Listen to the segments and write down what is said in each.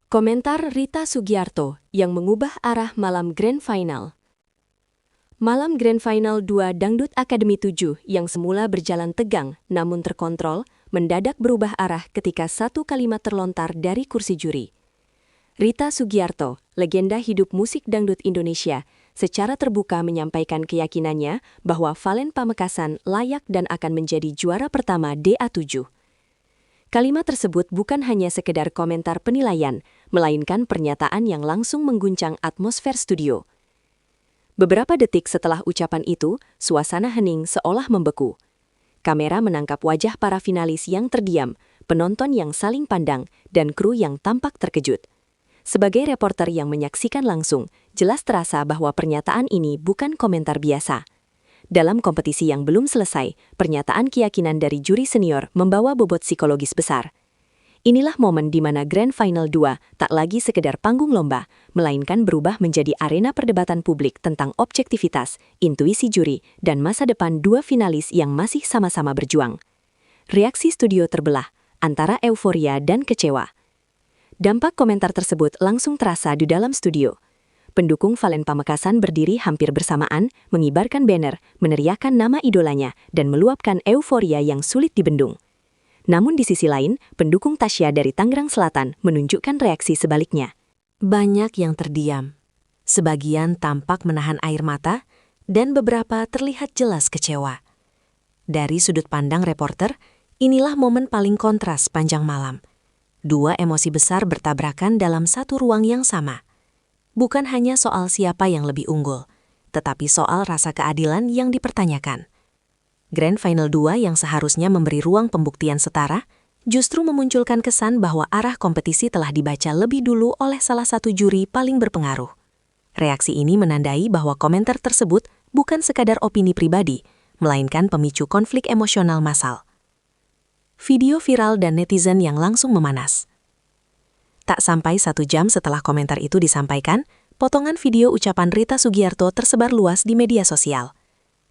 Komentar Rita Sugiarto yang mengubah arah malam Grand Final. Malam Grand Final 2 Dangdut Akademi 7 yang semula berjalan tegang namun terkontrol, mendadak berubah arah ketika satu kalimat terlontar dari kursi juri. Rita Sugiarto, legenda hidup musik dangdut Indonesia, secara terbuka menyampaikan keyakinannya bahwa Valen Pamekasan layak dan akan menjadi juara pertama DA7. Kalimat tersebut bukan hanya sekedar komentar penilaian, melainkan pernyataan yang langsung mengguncang atmosfer studio. Beberapa detik setelah ucapan itu, suasana hening seolah membeku. Kamera menangkap wajah para finalis yang terdiam, penonton yang saling pandang, dan kru yang tampak terkejut. Sebagai reporter yang menyaksikan langsung, jelas terasa bahwa pernyataan ini bukan komentar biasa. Dalam kompetisi yang belum selesai, pernyataan keyakinan dari juri senior membawa bobot psikologis besar. Inilah momen di mana Grand Final 2 tak lagi sekedar panggung lomba, melainkan berubah menjadi arena perdebatan publik tentang objektivitas, intuisi juri, dan masa depan dua finalis yang masih sama-sama berjuang. Reaksi studio terbelah, antara euforia dan kecewa. Dampak komentar tersebut langsung terasa di dalam studio. Pendukung Valen Pamekasan berdiri hampir bersamaan, mengibarkan banner, meneriakkan nama idolanya, dan meluapkan euforia yang sulit dibendung. Namun di sisi lain, pendukung Tasya dari Tangerang Selatan menunjukkan reaksi sebaliknya. Banyak yang terdiam. Sebagian tampak menahan air mata, dan beberapa terlihat jelas kecewa. Dari sudut pandang reporter, inilah momen paling kontras panjang malam. Dua emosi besar bertabrakan dalam satu ruang yang sama. Bukan hanya soal siapa yang lebih unggul, tetapi soal rasa keadilan yang dipertanyakan. Grand Final 2 yang seharusnya memberi ruang pembuktian setara, justru memunculkan kesan bahwa arah kompetisi telah dibaca lebih dulu oleh salah satu juri paling berpengaruh. Reaksi ini menandai bahwa komentar tersebut bukan sekadar opini pribadi, melainkan pemicu konflik emosional massal. Video viral dan netizen yang langsung memanas. Tak sampai 1 jam setelah komentar itu disampaikan, potongan video ucapan Rita Sugiarto tersebar luas di media sosial.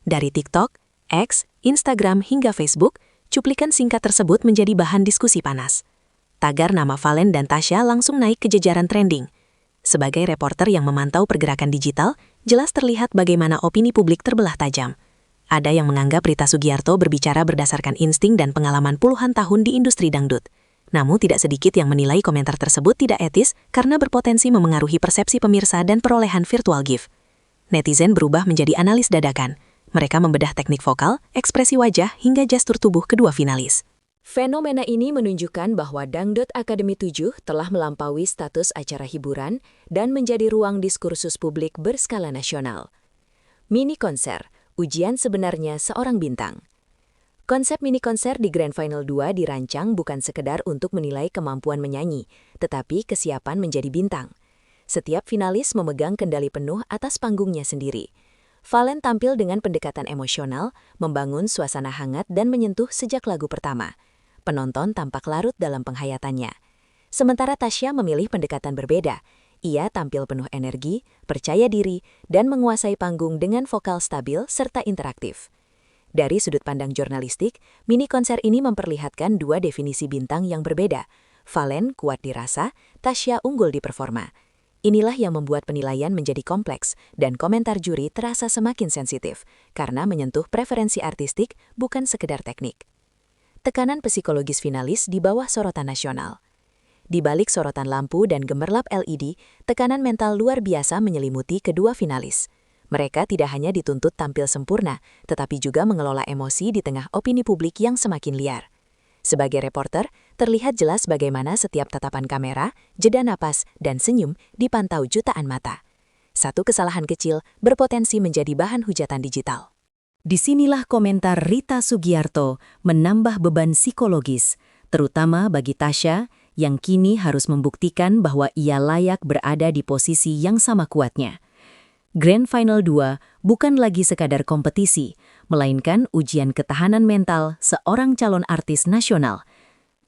Dari TikTok, X, Instagram hingga Facebook, cuplikan singkat tersebut menjadi bahan diskusi panas. Tagar nama Valen dan Tasya langsung naik ke jajaran trending. Sebagai reporter yang memantau pergerakan digital, jelas terlihat bagaimana opini publik terbelah tajam. Ada yang menganggap Rita Sugiarto berbicara berdasarkan insting dan pengalaman puluhan tahun di industri dangdut. Namun tidak sedikit yang menilai komentar tersebut tidak etis karena berpotensi memengaruhi persepsi pemirsa dan perolehan virtual gift. Netizen berubah menjadi analis dadakan. Mereka membedah teknik vokal, ekspresi wajah, hingga gestur tubuh kedua finalis. Fenomena ini menunjukkan bahwa Dangdut Akademi 7 telah melampaui status acara hiburan dan menjadi ruang diskursus publik berskala nasional. Mini konser, ujian sebenarnya seorang bintang. Konsep mini konser di Grand Final 2 dirancang bukan sekedar untuk menilai kemampuan menyanyi, tetapi kesiapan menjadi bintang. Setiap finalis memegang kendali penuh atas panggungnya sendiri. Valen tampil dengan pendekatan emosional, membangun suasana hangat dan menyentuh sejak lagu pertama. Penonton tampak larut dalam penghayatannya. Sementara Tasya memilih pendekatan berbeda. Ia tampil penuh energi, percaya diri, dan menguasai panggung dengan vokal stabil serta interaktif. Dari sudut pandang jurnalistik, mini konser ini memperlihatkan dua definisi bintang yang berbeda. Valen kuat di rasa, Tasya unggul di performa. Inilah yang membuat penilaian menjadi kompleks dan komentar juri terasa semakin sensitif karena menyentuh preferensi artistik bukan sekedar teknik. Tekanan psikologis finalis di bawah sorotan nasional. Di balik sorotan lampu dan gemerlap LED, tekanan mental luar biasa menyelimuti kedua finalis. Mereka tidak hanya dituntut tampil sempurna, tetapi juga mengelola emosi di tengah opini publik yang semakin liar. Sebagai reporter, terlihat jelas bagaimana setiap tatapan kamera, jeda napas, dan senyum dipantau jutaan mata. Satu kesalahan kecil berpotensi menjadi bahan hujatan digital. Disinilah komentar Rita Sugiarto menambah beban psikologis, terutama bagi Tasya yang kini harus membuktikan bahwa ia layak berada di posisi yang sama kuatnya. Grand Final 2 bukan lagi sekadar kompetisi, melainkan ujian ketahanan mental seorang calon artis nasional.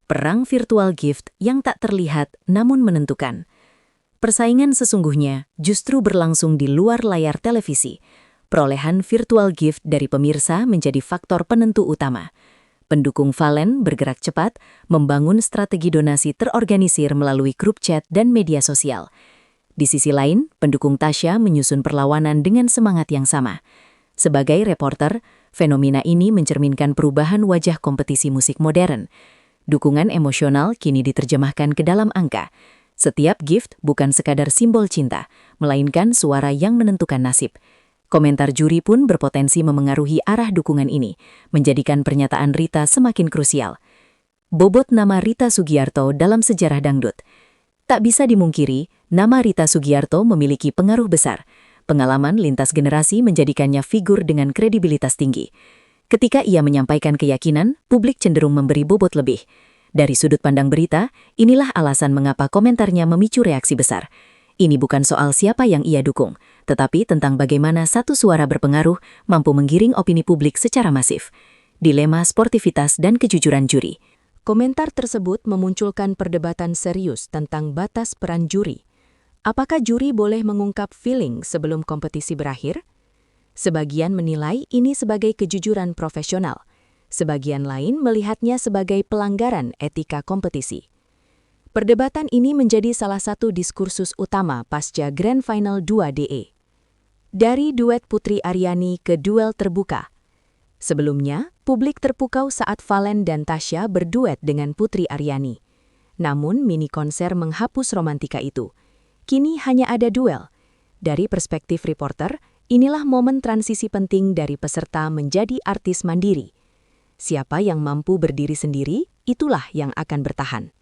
Perang virtual gift yang tak terlihat namun menentukan. Persaingan sesungguhnya justru berlangsung di luar layar televisi. Perolehan virtual gift dari pemirsa menjadi faktor penentu utama. Pendukung Valen bergerak cepat, membangun strategi donasi terorganisir melalui grup chat dan media sosial. Di sisi lain, pendukung Tasya menyusun perlawanan dengan semangat yang sama. Sebagai reporter, fenomena ini mencerminkan perubahan wajah kompetisi musik modern. Dukungan emosional kini diterjemahkan ke dalam angka. Setiap gift bukan sekadar simbol cinta, melainkan suara yang menentukan nasib. Komentar juri pun berpotensi memengaruhi arah dukungan ini, menjadikan pernyataan Rita semakin krusial. Bobot nama Rita Sugiarto dalam sejarah dangdut. Tak bisa dimungkiri, nama Rita Sugiarto memiliki pengaruh besar. Pengalaman lintas generasi menjadikannya figur dengan kredibilitas tinggi. Ketika ia menyampaikan keyakinan, publik cenderung memberi bobot lebih. Dari sudut pandang berita, inilah alasan mengapa komentarnya memicu reaksi besar. Ini bukan soal siapa yang ia dukung, tetapi tentang bagaimana satu suara berpengaruh mampu menggiring opini publik secara masif. Dilema sportivitas dan kejujuran juri. Komentar tersebut memunculkan perdebatan serius tentang batas peran juri. Apakah juri boleh mengungkap feeling sebelum kompetisi berakhir? Sebagian menilai ini sebagai kejujuran profesional. Sebagian lain melihatnya sebagai pelanggaran etika kompetisi. Perdebatan ini menjadi salah satu diskursus utama pasca Grand Final 2 DE. Dari duet Putri Aryani ke duel terbuka. Sebelumnya, publik terpukau saat Valen dan Tasya berduet dengan Putri Aryani. Namun, mini konser menghapus romantika itu. Kini hanya ada duel. Dari perspektif reporter, inilah momen transisi penting dari peserta menjadi artis mandiri. Siapa yang mampu berdiri sendiri, itulah yang akan bertahan.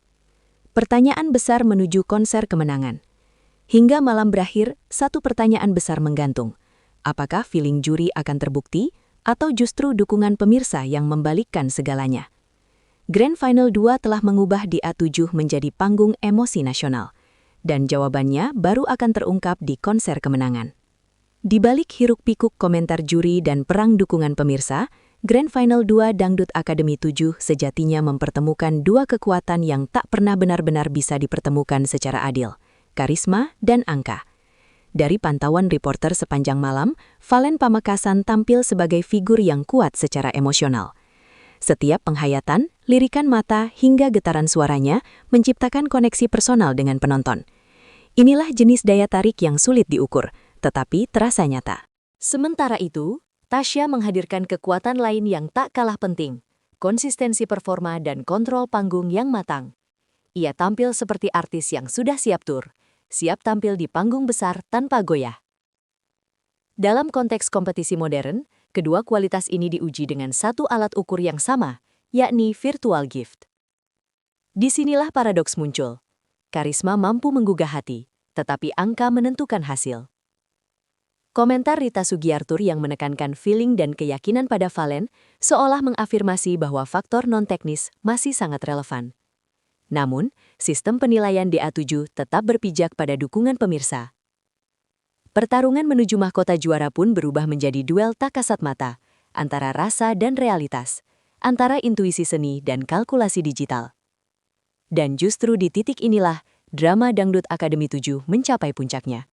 Pertanyaan besar menuju konser kemenangan. Hingga malam berakhir, satu pertanyaan besar menggantung. Apakah feeling juri akan terbukti, atau justru dukungan pemirsa yang membalikkan segalanya? Grand Final 2 telah mengubah DA7 menjadi panggung emosi nasional. Dan jawabannya baru akan terungkap di konser kemenangan. Di balik hiruk-pikuk komentar juri dan perang dukungan pemirsa, Grand Final 2 Dangdut Akademi 7 sejatinya mempertemukan dua kekuatan yang tak pernah benar-benar bisa dipertemukan secara adil, karisma dan angka. Dari pantauan reporter sepanjang malam, Valen Pamekasan tampil sebagai figur yang kuat secara emosional. Setiap penghayatan, lirikan mata hingga getaran suaranya menciptakan koneksi personal dengan penonton. Inilah jenis daya tarik yang sulit diukur, tetapi terasa nyata. Sementara itu, Tasya menghadirkan kekuatan lain yang tak kalah penting, konsistensi performa dan kontrol panggung yang matang. Ia tampil seperti artis yang sudah siap tur, siap tampil di panggung besar tanpa goyah. Dalam konteks kompetisi modern, kedua kualitas ini diuji dengan satu alat ukur yang sama, yakni virtual gift. Disinilah paradoks muncul. Karisma mampu menggugah hati, tetapi angka menentukan hasil. Komentar Rita Sugiarto yang menekankan feeling dan keyakinan pada Valen seolah mengafirmasi bahwa faktor non-teknis masih sangat relevan. Namun, sistem penilaian DA7 tetap berpijak pada dukungan pemirsa. Pertarungan menuju mahkota juara pun berubah menjadi duel tak kasat mata, antara rasa dan realitas, antara intuisi seni dan kalkulasi digital. Dan justru di titik inilah, drama Dangdut Akademi 7 mencapai puncaknya.